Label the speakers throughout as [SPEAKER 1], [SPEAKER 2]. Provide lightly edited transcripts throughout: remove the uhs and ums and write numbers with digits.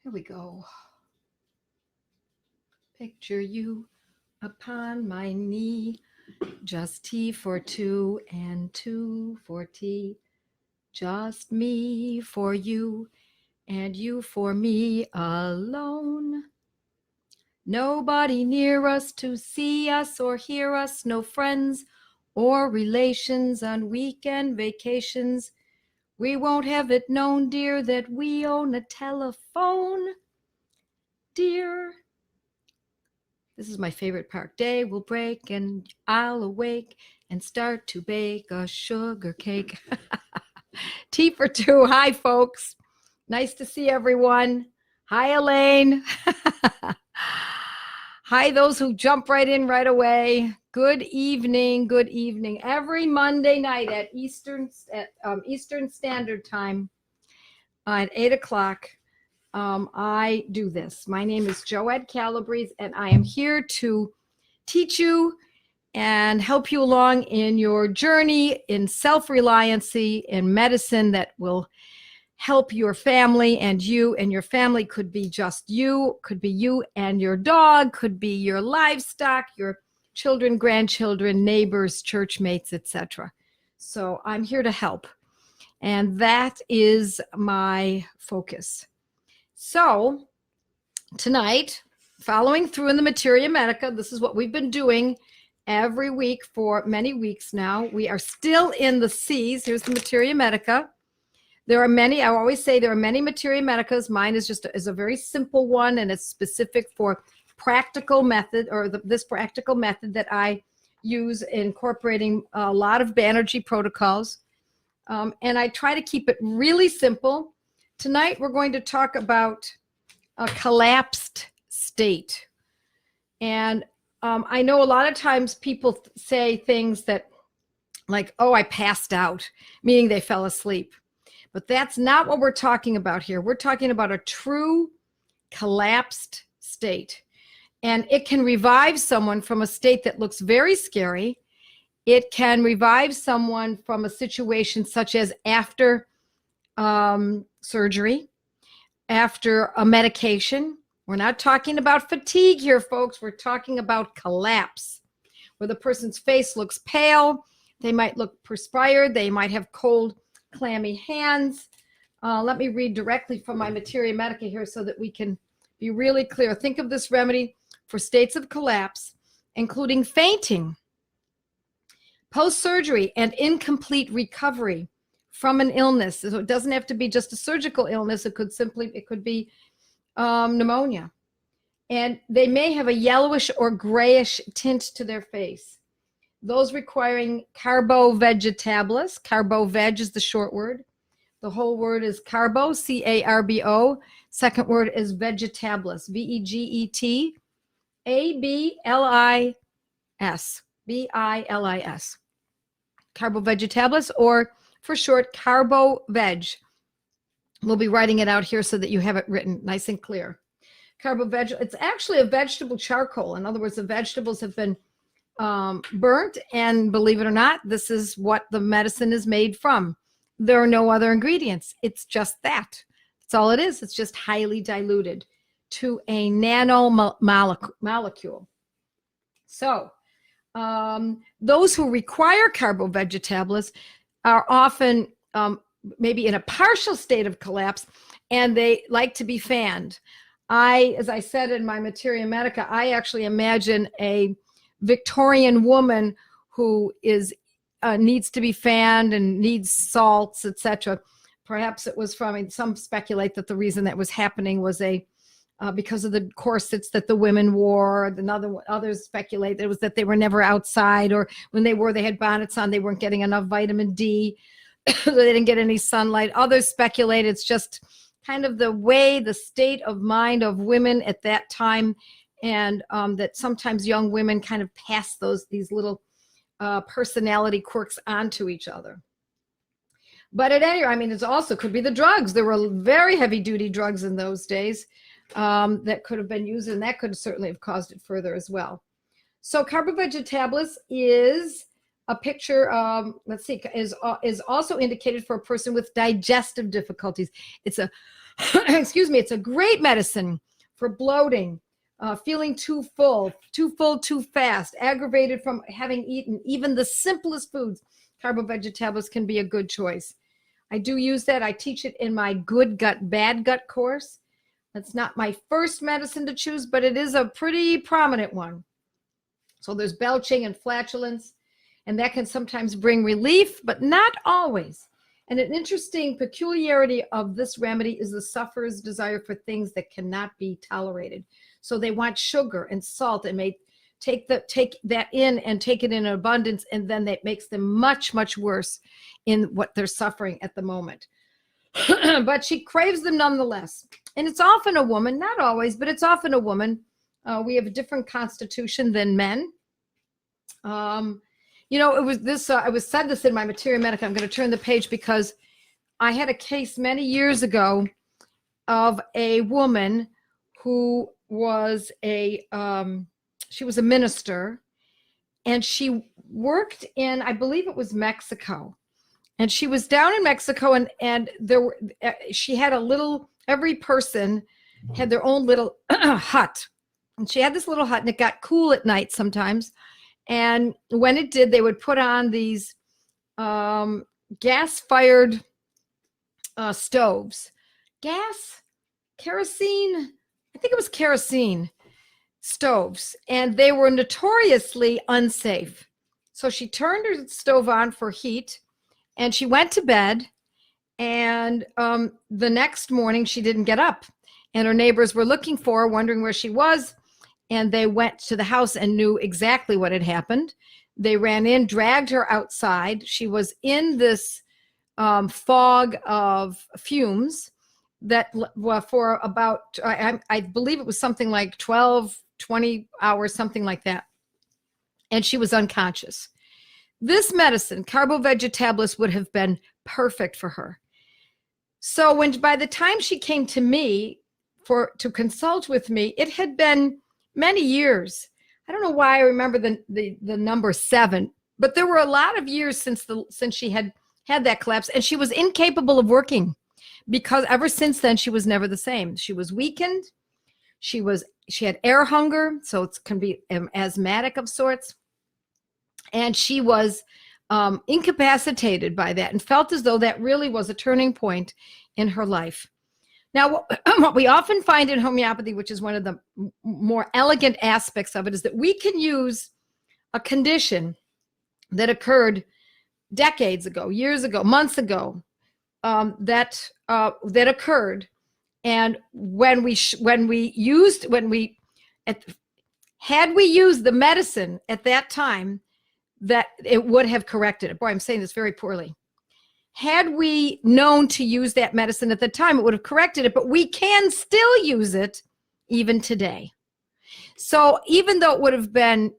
[SPEAKER 1] Here we go. Picture you upon my knee, just T for two and two for tea. Just me for you and you for me alone. Nobody near us to see us or hear us, no friends or relations on weekend vacations. We won't have it known, dear, that we own a telephone. Dear, this is my favorite part. Day will break and I'll awake and start to bake a sugar cake. Tea for two. Hi, folks. Nice to see everyone. Hi, Elaine. Hi, those who jump right in right away. Good evening. Good evening. Every Monday night at Eastern Standard Time at 8 o'clock, I do this. My name is Joette Calabrese, and I am here to teach you and help you along in your journey in self-reliancy in medicine that will help your family and you. And your family could be just you, could be you and your dog, could be your livestock, your children, grandchildren, neighbors, church mates, etc. So I'm here to help. And that is my focus. So tonight, following through in the Materia Medica, this is what we've been doing every week for many weeks now. We are still in the C's. Here's the Materia Medica. There are many, I always say there are many Materia Medicas. Mine is just is a very simple one, and it's specific for practical method, or this practical method that I use incorporating a lot of Banerjee protocols. And I try to keep it really simple. Tonight, we're going to talk about a collapsed state. And I know a lot of times people say things that like, oh, I passed out, meaning they fell asleep. But that's not what we're talking about here. We're talking about a true collapsed state. And it can revive someone from a state that looks very scary. It can revive someone from a situation such as after surgery, after a medication. We're not talking about fatigue here, folks. We're talking about collapse, where the person's face looks pale. They might look perspired. They might have cold, clammy hands. Let me read directly from my Materia Medica here so that we can be really clear. Think of this remedy for states of collapse, including fainting, post-surgery, and incomplete recovery from an illness. So it doesn't have to be just a surgical illness. It could be pneumonia. And they may have a yellowish or grayish tint to their face. Those requiring carbo-vegetablus. Carbo-veg is the short word. The whole word is carbo, C-A-R-B-O. Second word is vegetablus, V-E-G-E-T-A-B-L-I-S, B-I-L-I-S. Carbo-vegetablus, or for short, carbo-veg. We'll be writing it out here so that you have it written nice and clear. Carbo-veg, it's actually a vegetable charcoal. In other words, the vegetables have been burnt, and believe it or not, this is what the medicine is made from. There are no other ingredients. It's just that. That's all it is. It's just highly diluted to a nanomolecule. So those who require carbo-vegetablus are often maybe in a partial state of collapse, and they like to be fanned. As I said in my Materia Medica, I actually imagine a Victorian woman who needs to be fanned and needs salts, etc. Perhaps it was some speculate that the reason that was happening was because of the corsets that the women wore. Others speculate that it was that they were never outside, or when they were, they had bonnets on, they weren't getting enough vitamin D. They didn't get any sunlight. Others speculate it's just kind of the state of mind of women at that time, and that sometimes young women kind of pass these little personality quirks onto each other. But at any rate, it also could be the drugs. There were very heavy-duty drugs in those days that could have been used, and that could certainly have caused it further as well. So carbo-vegetablus is a picture, is also indicated for a person with digestive difficulties. It's a Excuse me. It's a great medicine for bloating, feeling too full too fast, aggravated from having eaten even the simplest foods. Carbo-Vegetablets can be a good choice. I do use that. I teach it in my Good Gut, Bad Gut course. That's not my first medicine to choose, but it is a pretty prominent one. So there's belching and flatulence, and that can sometimes bring relief, but not always. And an interesting peculiarity of this remedy is the sufferer's desire for things that cannot be tolerated. So they want sugar and salt, and may take that in and take it in abundance, and then that makes them much, much worse in what they're suffering at the moment. But she craves them nonetheless. And it's often a woman, not always, but it's often a woman. We have a different constitution than men. It was this, I was said this in my Materia Medica. I'm going to turn the page because I had a case many years ago of a woman who was she was a minister, and she worked in, I believe it was Mexico. And she was down in Mexico, and she had a little, every person had their own little hut. And she had this little hut, and it got cool at night sometimes. And when it did, they would put on these gas-fired stoves. Kerosene, I think it was kerosene stoves. And they were notoriously unsafe. So she turned her stove on for heat, and she went to bed, and the next morning she didn't get up, and her neighbors were looking for her, wondering where she was, and they went to the house and knew exactly what had happened. They ran in, dragged her outside. She was in this fog of fumes that for about, I believe it was something like 12, 20 hours, something like that, and she was unconscious. This medicine, Carbo-Vegetablets, would have been perfect for her. So by the time she came to me to consult with me, it had been many years. I don't know why I remember the number 7, but there were a lot of years since she had that collapse, and she was incapable of working because ever since then she was never the same. She was weakened. She had air hunger, so it can be asthmatic of sorts. And she was incapacitated by that and felt as though that really was a turning point in her life. Now, what we often find in homeopathy, which is one of the more elegant aspects of it, is that we can use a condition that occurred decades ago, years ago, months ago, that occurred. And had we used the medicine at that time, that it would have corrected it. Boy, I'm saying this very poorly. Had we known to use that medicine at the time, it would have corrected it, but we can still use it even today. So even though it would have been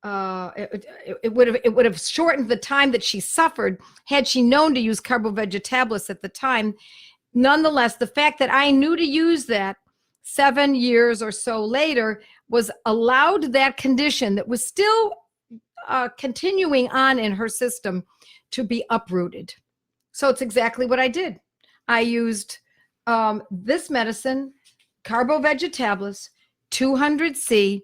[SPEAKER 1] it would have shortened the time that she suffered had she known to use Carbo-Vegetablets at the time. Nonetheless, the fact that I knew to use that 7 years or so later was allowed that condition that was still continuing on in her system to be uprooted. So it's exactly what I did. I used this medicine, Carbo-Vegetablets, 200C.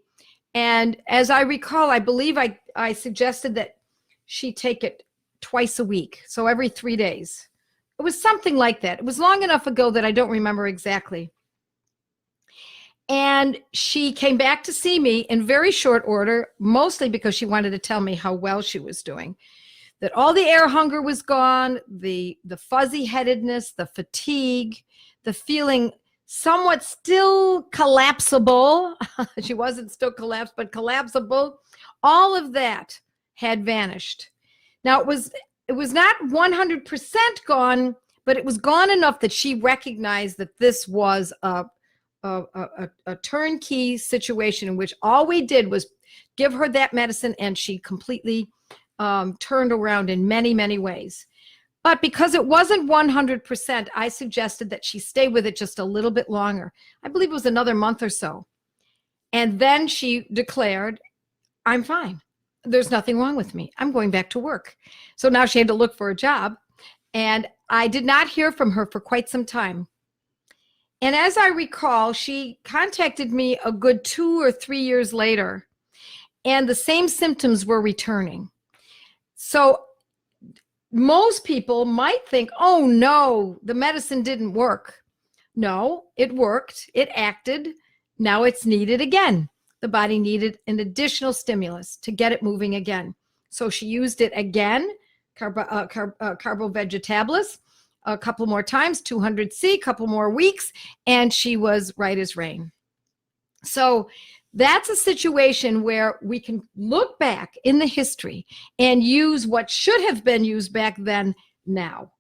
[SPEAKER 1] And as I recall, I believe I suggested that she take it twice a week. So every 3 days. It was something like that. It was long enough ago that I don't remember exactly. And she came back to see me in very short order, mostly because she wanted to tell me how well she was doing, that all the air hunger was gone, the fuzzy-headedness, the fatigue, the feeling somewhat still collapsible. She wasn't still collapsed, but collapsible. All of that had vanished. Now, it was not 100% gone, but it was gone enough that she recognized that this was a turnkey situation in which all we did was give her that medicine, and she completely turned around in many, many ways. But because it wasn't 100%, I suggested that she stay with it just a little bit longer. I believe it was another month or so. And then she declared, I'm fine. There's nothing wrong with me. I'm going back to work. So now she had to look for a job. And I did not hear from her for quite some time. And as I recall, she contacted me a good 2 or 3 years later, and the same symptoms were returning. So most people might think, oh no, the medicine didn't work. No, it worked. It acted. Now it's needed again. The body needed an additional stimulus to get it moving again. So she used it again, Carbo-Vegetabilis, a couple more times, 200C, a couple more weeks, and she was right as rain. So that's a situation where we can look back in the history and use what should have been used back then now.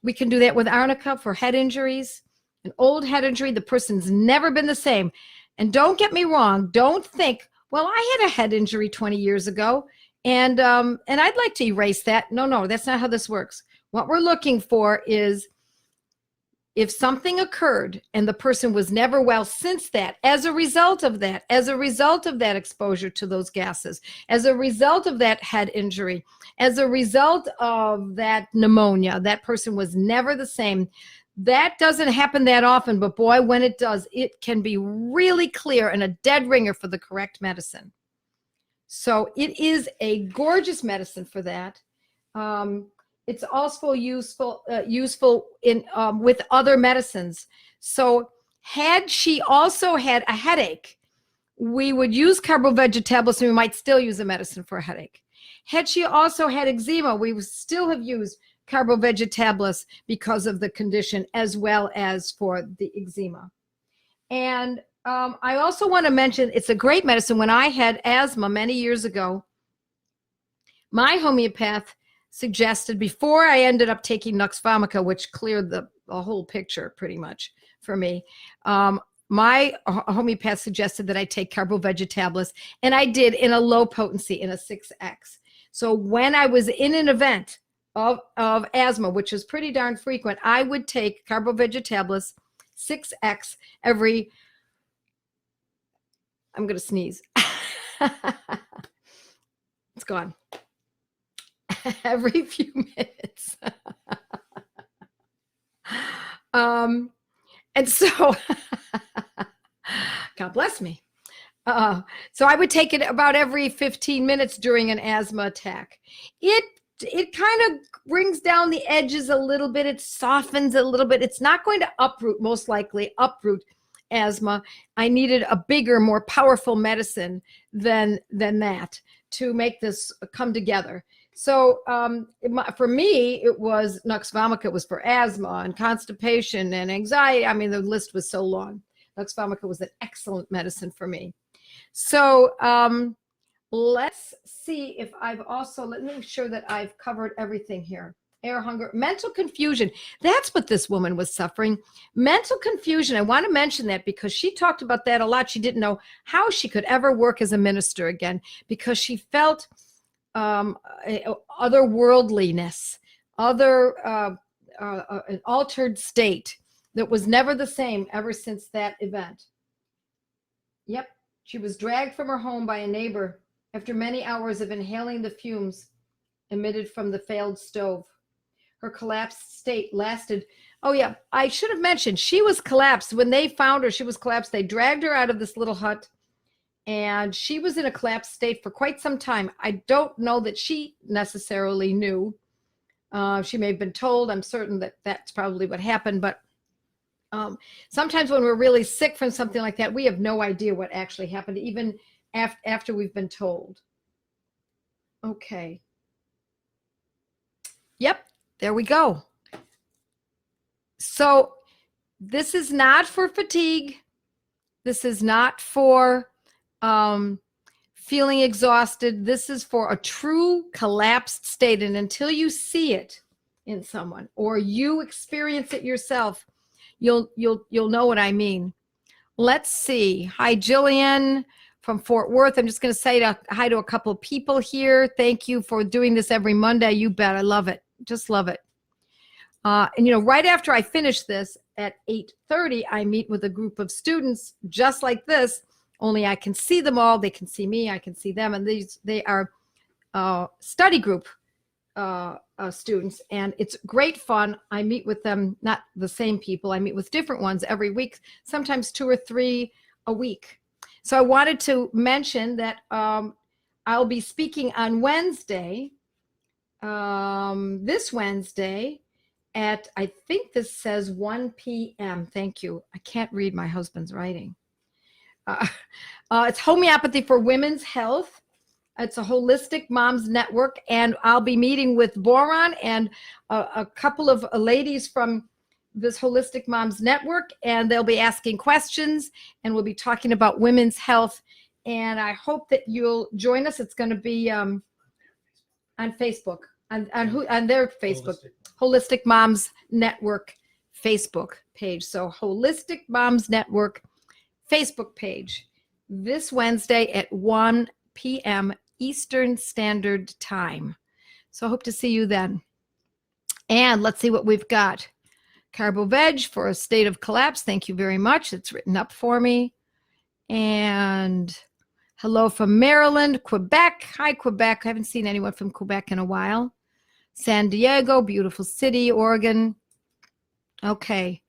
[SPEAKER 1] We can do that with arnica for head injuries. An old head injury, the person's never been the same. And don't get me wrong, don't think, well, I had a head injury 20 years ago, and I'd like to erase that. No, that's not how this works. What we're looking for is if something occurred and the person was never well since that, as a result of that exposure to those gases, as a result of that head injury, as a result of that pneumonia, that person was never the same. That doesn't happen that often, but boy, when it does, it can be really clear and a dead ringer for the correct medicine. So it is a gorgeous medicine for that. It's also useful in with other medicines. So had she also had a headache, we would use Carbo-Vegetabilis, and we might still use a medicine for a headache. Had she also had eczema, we would still have used Carbo-Vegetabilis because of the condition, as well as for the eczema. And I also want to mention, it's a great medicine. When I had asthma many years ago, my homeopath suggested, before I ended up taking Nux Vomica, which cleared the whole picture pretty much for me, my homeopath suggested that I take Carbo-Vegetabilis, and I did, in a low potency, in a 6X. So when I was in an event of asthma, which is pretty darn frequent, I would take Carbo-Vegetabilis 6X every, I'm going to sneeze. It's gone. Every few minutes. And so, God bless me. So I would take it about every 15 minutes during an asthma attack. It kind of brings down the edges a little bit. It softens a little bit. It's not going to uproot, most likely uproot asthma. I needed a bigger, more powerful medicine than that to make this come together. So for me, it was Nux Vomica. It was for asthma and constipation and anxiety. I mean, the list was so long. Nux Vomica was an excellent medicine for me. So let's see if I've also, let me make sure that I've covered everything here. Air hunger, mental confusion. That's what this woman was suffering. Mental confusion. I want to mention that because she talked about that a lot. She didn't know how she could ever work as a minister again because she felt otherworldliness, an altered state that was never the same ever since that event. Yep, she was dragged from her home by a neighbor after many hours of inhaling the fumes emitted from the failed stove. Her collapsed state lasted, oh yeah, I should have mentioned, she was collapsed. When they found her, she was collapsed. They dragged her out of this little hut, and she was in a collapsed state for quite some time. I don't know that she necessarily knew. She may have been told. I'm certain that that's probably what happened. But sometimes when we're really sick from something like that, we have no idea what actually happened, even after we've been told. Okay. Yep, there we go. So this is not for fatigue. This is not for feeling exhausted. This is for a true collapsed state. And until you see it in someone or you experience it yourself, you'll know what I mean. Let's see. Hi, Jillian from Fort Worth. I'm just going to say hi to a couple of people here. Thank you for doing this every Monday. You bet. I love it. Just love it. And right after I finish this at 8:30, I meet with a group of students just like this, only I can see them all. They can see me. I can see them. And they are study group students, and it's great fun. I meet with them, not the same people. I meet with different ones every week, sometimes 2 or 3 a week. So I wanted to mention that I'll be speaking on Wednesday, this Wednesday at, I think this says 1 p.m. Thank you. I can't read my husband's writing. It's Homeopathy for Women's Health. It's a holistic moms network, and I'll be meeting with Boron and a couple of ladies from this holistic moms network, and they'll be asking questions, and we'll be talking about women's health. And I hope that you'll join us. It's going to be on Facebook, on their Facebook, Holistic Moms Network Facebook page. So Holistic Moms Network Facebook page this Wednesday at 1 p.m. Eastern Standard Time. So I hope to see you then. And let's see what we've got. Carbo Veg for a state of collapse. Thank you very much. It's written up for me. And hello from Maryland, Quebec. Hi, Quebec. I haven't seen anyone from Quebec in a while. San Diego, beautiful city, Oregon. Okay.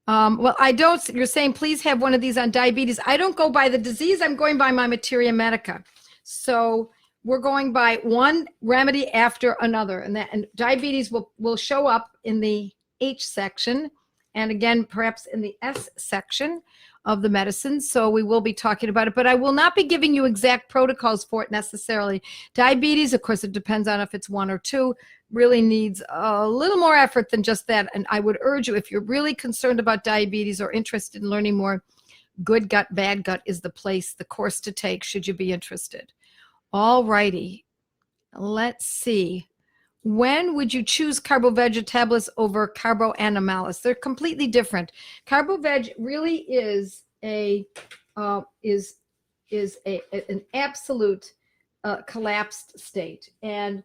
[SPEAKER 1] Well, I don't, you're saying please have one of these on diabetes. I don't go by the disease. I'm going by my materia medica. So we're going by one remedy after another, and diabetes will show up in the H section, and again, perhaps in the S section of the medicine. So we will be talking about it, but I will not be giving you exact protocols for it necessarily. Diabetes, of course, it depends on if it's 1 or 2, really needs a little more effort than just that. And I would urge you, if you're really concerned about diabetes or interested in learning more, Good Gut, Bad Gut is the place, the course to take should you be interested. All righty. Let's see. When would you choose Carbo-Vegetablus over Carbo-Animalis? They're completely different. Carbo-Veg really is an absolute collapsed state, and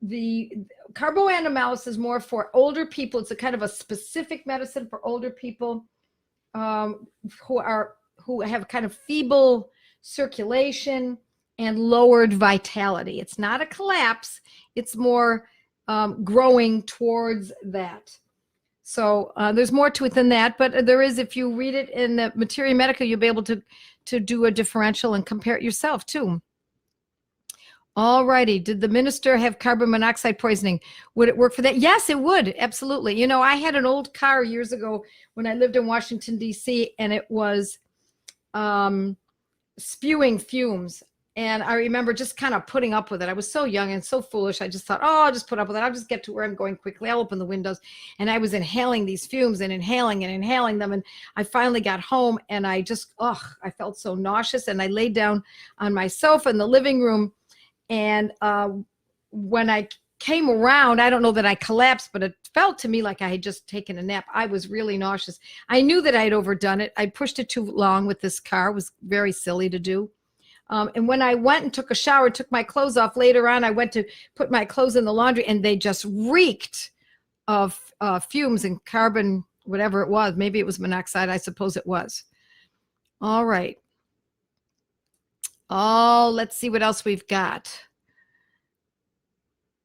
[SPEAKER 1] the Carbo-Animalis is more for older people. It's a kind of a specific medicine for older people who have kind of feeble circulation and lowered vitality. It's not a collapse. It's more growing towards that. So there's more to it than that, but there is, if you read it in the Materia Medica, you'll be able to do a differential and compare it yourself too. All righty. Did the minister have carbon monoxide poisoning? Would it work for that? Yes, it would. Absolutely. You know, I had an old car years ago when I lived in Washington, D.C., and it was spewing fumes. And I remember just kind of putting up with it. I was so young and so foolish. I just thought, oh, I'll just put up with it. I'll just get to where I'm going quickly. I'll open the windows. And I was inhaling these fumes and inhaling them. And I finally got home, and I just, I felt so nauseous. And I laid down on my sofa in the living room. And when I came around, I don't know that I collapsed, but it felt to me like I had just taken a nap. I was really nauseous. I knew that I had overdone it. I pushed it too long with this car. It was very silly to do. And when I went and took a shower, took my clothes off later on, I went to put my clothes in the laundry, and they just reeked of fumes and carbon, whatever it was. Maybe it was monoxide. I suppose it was. All right. Oh, let's see what else we've got.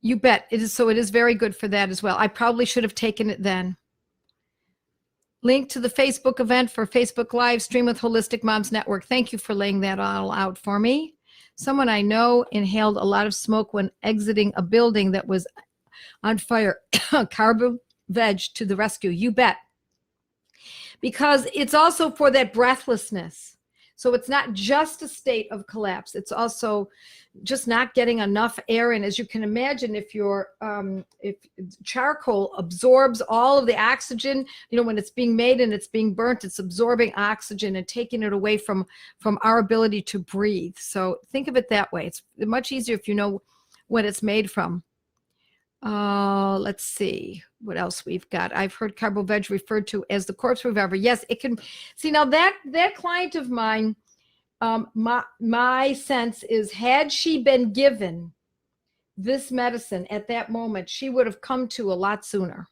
[SPEAKER 1] You bet. It is. So it is very good for that as well. I probably should have taken it then. Link to the Facebook event for Facebook Live stream with Holistic Moms Network. Thank you for laying that all out for me. Someone I know inhaled a lot of smoke when exiting a building that was on fire. Carbo Veg to the rescue. You bet. Because it's also for that breathlessness. So it's not just a state of collapse. It's also just not getting enough air in. As you can imagine, if charcoal absorbs all of the oxygen, you know, when it's being made and it's being burnt, it's absorbing oxygen and taking it away from our ability to breathe. So think of it that way. It's much easier if you know what it's made from. Let's see what else we've got. I've heard Carbo Veg referred to as the corpse reviver. Yes, it can. See, now that client of mine, my sense is, had she been given this medicine at that moment, she would have come to a lot sooner.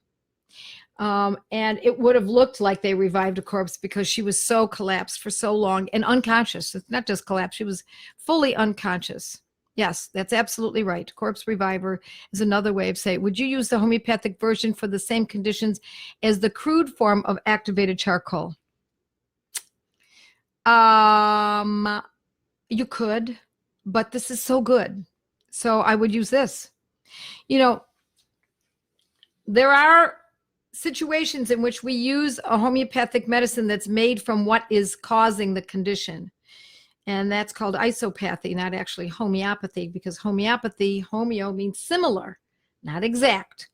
[SPEAKER 1] And it would have looked like they revived a corpse, because she was so collapsed for so long and unconscious. It's not just collapse. She was fully unconscious. Yes, that's absolutely right. Corpse reviver is another way of saying, would you use the homeopathic version for the same conditions as the crude form of activated charcoal? You could, but this is so good. So I would use this. There are situations in which we use a homeopathic medicine that's made from what is causing the condition. And that's called isopathy, not actually homeopathy, because homeopathy, homeo means similar, not exact.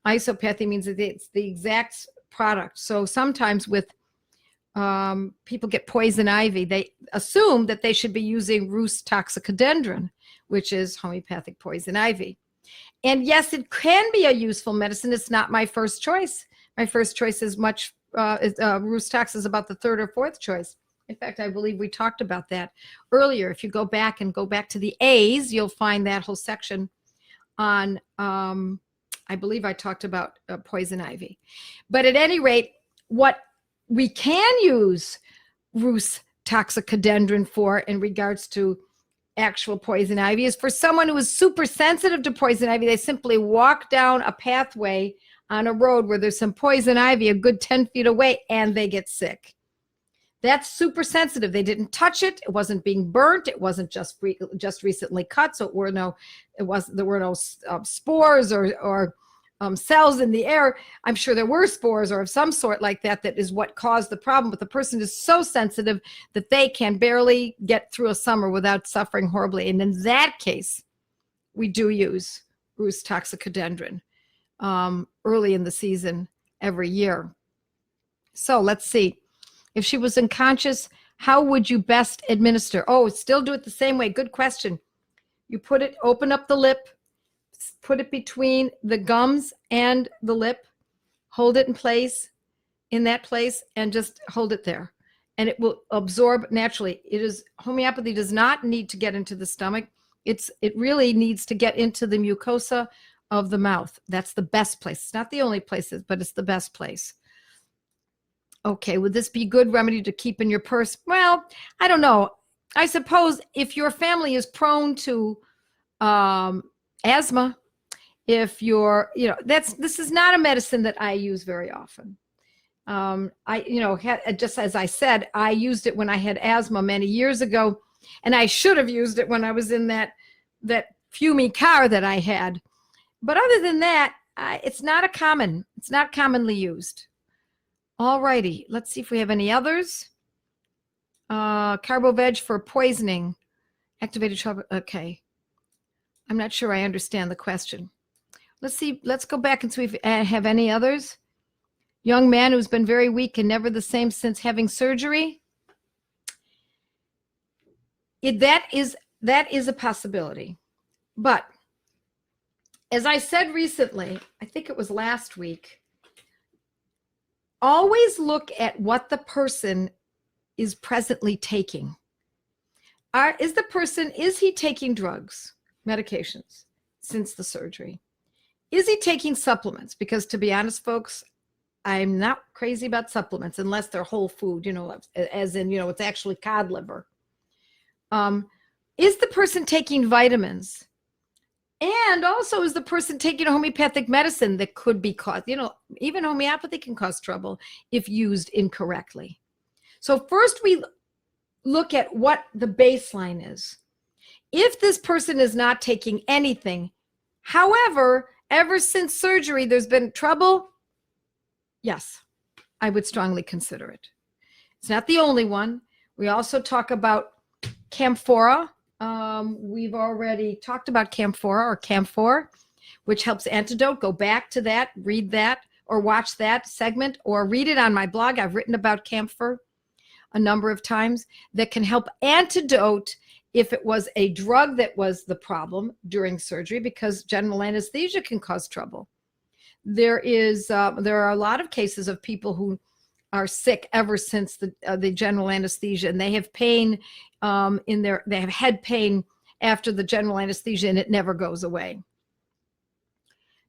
[SPEAKER 1] Isopathy means that it's the exact product. So sometimes with people get poison ivy, they assume that they should be using Rhus toxicodendron, which is homeopathic poison ivy. And yes, it can be a useful medicine. It's not my first choice. My first choice is Rhus tox is about the third or fourth choice. In fact, I believe we talked about that earlier. If you go back to the A's, you'll find that whole section on, I believe I talked about poison ivy. But at any rate, what we can use Rhus toxicodendron for in regards to actual poison ivy is for someone who is super sensitive to poison ivy. They simply walk down a pathway on a road where there's some poison ivy a good 10 feet away and they get sick. That's super sensitive. They didn't touch it. It wasn't being burnt. It wasn't just recently cut. So there were no spores or cells in the air. I'm sure there were spores or of some sort like that. That is what caused the problem. But the person is so sensitive that they can barely get through a summer without suffering horribly. And in that case, we do use Rhus toxicodendron early in the season every year. So let's see. If she was unconscious, how would you best administer? Oh, still do it the same way. Good question. You open up the lip, put it between the gums and the lip, hold it in that place, and just hold it there. And it will absorb naturally. Homeopathy does not need to get into the stomach. It really needs to get into the mucosa of the mouth. That's the best place. It's not the only place, but it's the best place. Okay, would this be a good remedy to keep in your purse? Well, I don't know. I suppose if your family is prone to asthma, this is not a medicine that I use very often. Just as I said, I used it when I had asthma many years ago, and I should have used it when I was in that fumey car that I had. But other than that, it's not commonly used. All righty, let's see if we have any others. Carbo-veg for poisoning, activated chocolate. Okay, I'm not sure I understand the question. Let's go back and see if we have any others. Young man who's been very weak and never the same since having surgery. That is a possibility. But as I said recently, I think it was last week, always look at what the person is presently taking. Is he taking drugs, medications since the surgery? Is he taking supplements? Because to be honest, folks, I'm not crazy about supplements unless they're whole food, as in, it's actually cod liver. Is the person taking vitamins? And also, is the person taking a homeopathic medicine that could be caused? Even homeopathy can cause trouble if used incorrectly. So first we look at what the baseline is. If this person is not taking anything, however, ever since surgery, there's been trouble, yes, I would strongly consider it. It's not the only one. We also talk about camphora. We've already talked about camphor, which helps antidote. Go back to that, read that, or watch that segment, or read it on my blog. I've written about camphor a number of times that can help antidote if it was a drug that was the problem during surgery, because general anesthesia can cause trouble. There are a lot of cases of people who are sick ever since the general anesthesia, and they have pain they have head pain after the general anesthesia, and it never goes away.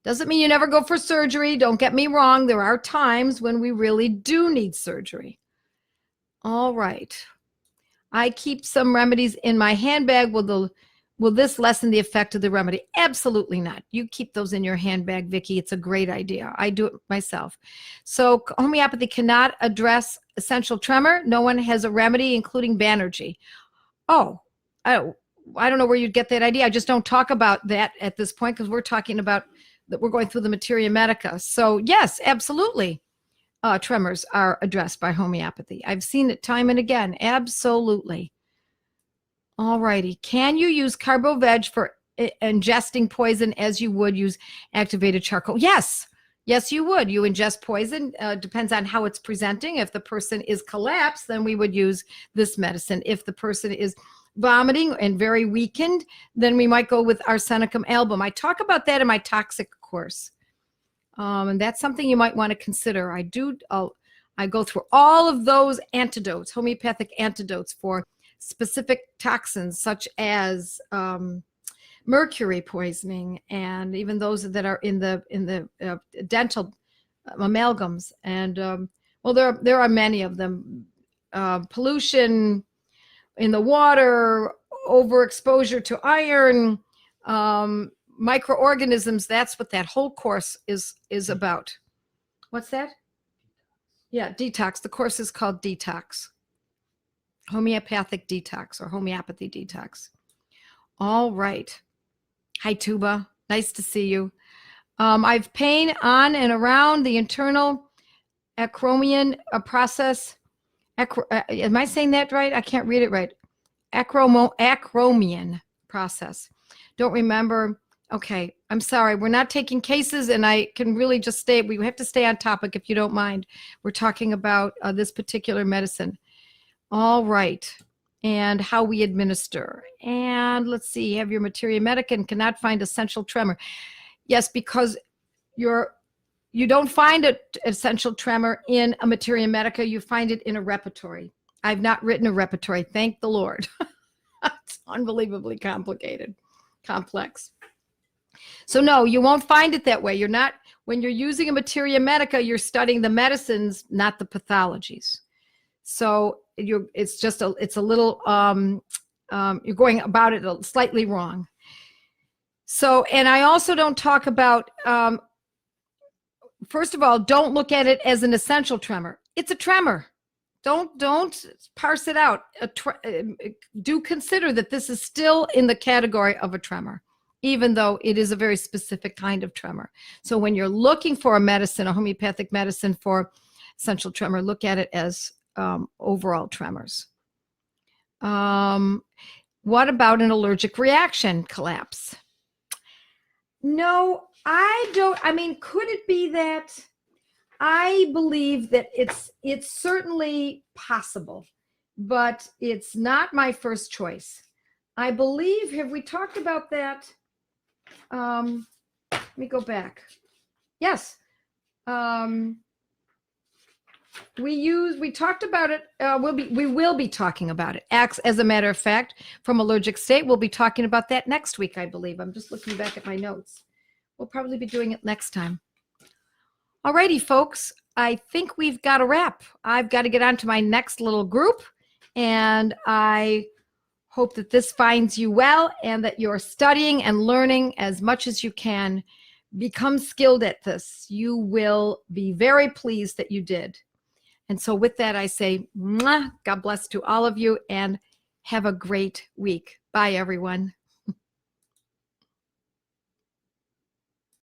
[SPEAKER 1] Doesn't mean you never go for surgery. Don't get me wrong. There are times when we really do need surgery. All right. I keep some remedies in my handbag. Will will this lessen the effect of the remedy? Absolutely not. You keep those in your handbag, Vicki. It's a great idea. I do it myself. So homeopathy cannot address essential tremor. No one has a remedy, including Banerjee. Oh, I don't know where you'd get that idea. I just don't talk about that at this point because we're talking about that we're going through the materia medica. So yes, absolutely. Tremors are addressed by homeopathy. I've seen it time and again. Absolutely. All righty. Can you use carbo-veg for ingesting poison as you would use activated charcoal? Yes. Yes, you would. You ingest poison. Depends on how it's presenting. If the person is collapsed, then we would use this medicine. If the person is vomiting and very weakened, then we might go with arsenicum album. I talk about that in my toxic course. And that's something you might want to consider. I go through all of those antidotes, homeopathic antidotes for specific toxins such as mercury poisoning, and even those that are in the dental amalgams. And well, there are many of them. Pollution in the water, overexposure to iron, microorganisms. That's what that whole course is about. What's that? Yeah, detox. The course is called Detox. Homeopathic detox or homeopathy detox. All right. Hi, Tuba. Nice to see you. I've pain on and around the internal acromion process. Am I saying that right? I can't read it right. Acromion process. Don't remember. Okay, I'm sorry. We're not taking cases, and I can really just stay. We have to stay on topic if you don't mind. We're talking about this particular medicine. All right. And how we administer. And let's see, have your materia medica and cannot find essential tremor. Yes, because you don't find an essential tremor in a materia medica. You find it in a repertory. I've not written a repertory. Thank the Lord. It's unbelievably complicated, complex. So no, you won't find it that way. You're not, when you're using a materia medica, you're studying the medicines, not the pathologies. So it's a little, you're going about it slightly wrong. So, and I also don't talk about, first of all, don't look at it as an essential tremor. It's a tremor. Don't parse it out. Do consider that this is still in the category of a tremor, even though it is a very specific kind of tremor. So when you're looking for a medicine, a homeopathic medicine for essential tremor, look at it as overall tremors. What about an allergic reaction collapse? No, I don't. I mean, could it be that? I believe that it's certainly possible, but it's not my first choice. I believe, have we talked about that? Let me go back. Yes. We talked about it. We will be talking about it. As a matter of fact, from allergic state, we'll be talking about that next week, I believe. I'm just looking back at my notes. We'll probably be doing it next time. Alrighty, folks. I think we've got a wrap. I've got to get on to my next little group, and I hope that this finds you well and that you're studying and learning as much as you can. Become skilled at this. You will be very pleased that you did. And so with that, I say, mwah, God bless to all of you, and have a great week. Bye, everyone.